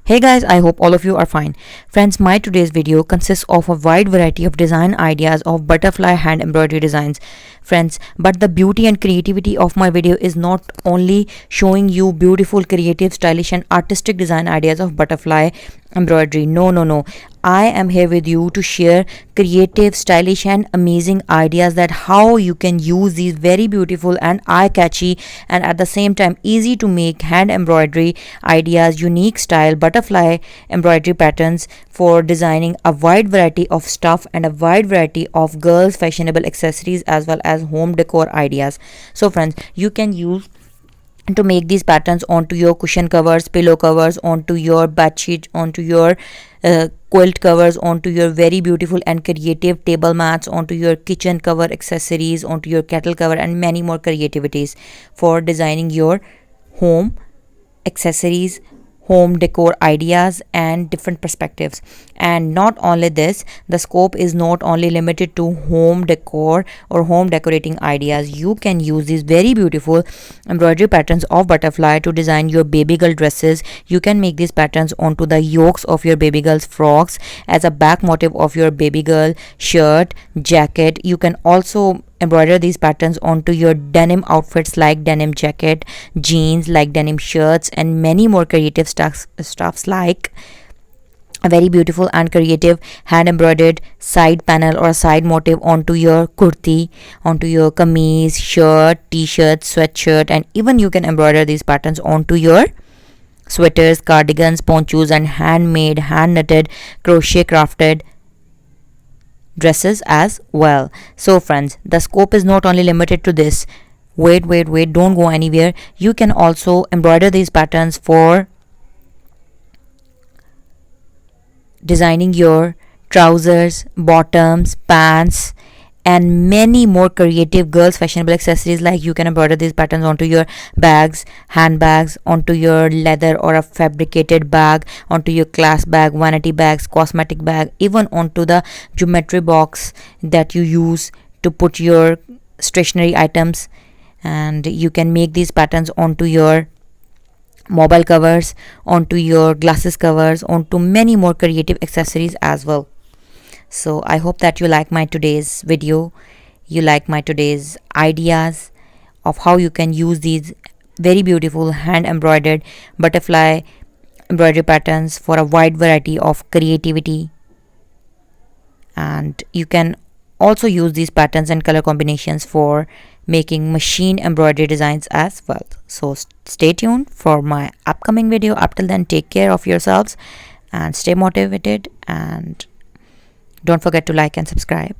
Hey guys, I hope all of you are fine. Friends, my today's video consists of a wide variety of design ideas of butterfly hand embroidery designs. Friends, but the beauty and creativity of my video is not only showing you beautiful, creative, stylish and artistic design ideas of butterfly embroidery. No. I am here with you to share creative, stylish and amazing ideas that how you can use these very beautiful and eye-catchy and at the same time easy to make hand embroidery ideas, unique style butterfly embroidery patterns for designing a wide variety of stuff and a wide variety of girls fashionable accessories as well as home decor ideas. So friends, you can use to make these patterns onto your cushion covers, pillow covers, onto your bed sheet, onto your quilt covers, onto your very beautiful and creative table mats, onto your kitchen cover accessories, onto your kettle cover and many more creativities for designing your home accessories, home decor ideas and different perspectives. And not only this, the scope is not only limited to home decor or home decorating ideas. You can use these very beautiful embroidery patterns of butterfly to design your baby girl dresses. You can make these patterns onto the yokes of your baby girl's frocks as a back motif of your baby girl shirt, jacket. You can also embroider these patterns onto your denim outfits like denim jacket, jeans like denim shirts and many more creative stuffs like a very beautiful and creative hand embroidered side panel or a side motif onto your kurti, onto your kameez, shirt, t-shirt, sweatshirt, and even you can embroider these patterns onto your sweaters, cardigans, ponchos and handmade, hand knitted, crochet crafted dresses as well. So friends, the scope is not only limited to this. Wait, don't go anywhere. You can also embroider these patterns for designing your trousers, bottoms, pants and many more creative girls fashionable accessories. Like you can embroider these patterns onto your bags, handbags, onto your leather or a fabricated bag, onto your class bag, vanity bags, cosmetic bag, even onto the geometry box that you use to put your stationery items. And you can make these patterns onto your mobile covers, onto your glasses covers, onto many more creative accessories as well. So I hope that you like my today's video, you like my today's ideas of how you can use these very beautiful hand embroidered butterfly embroidery patterns for a wide variety of creativity. And you can also use these patterns and color combinations for making machine embroidery designs as well. So stay tuned for my upcoming video. Up till then, take care of yourselves and stay motivated, and don't forget to like and subscribe.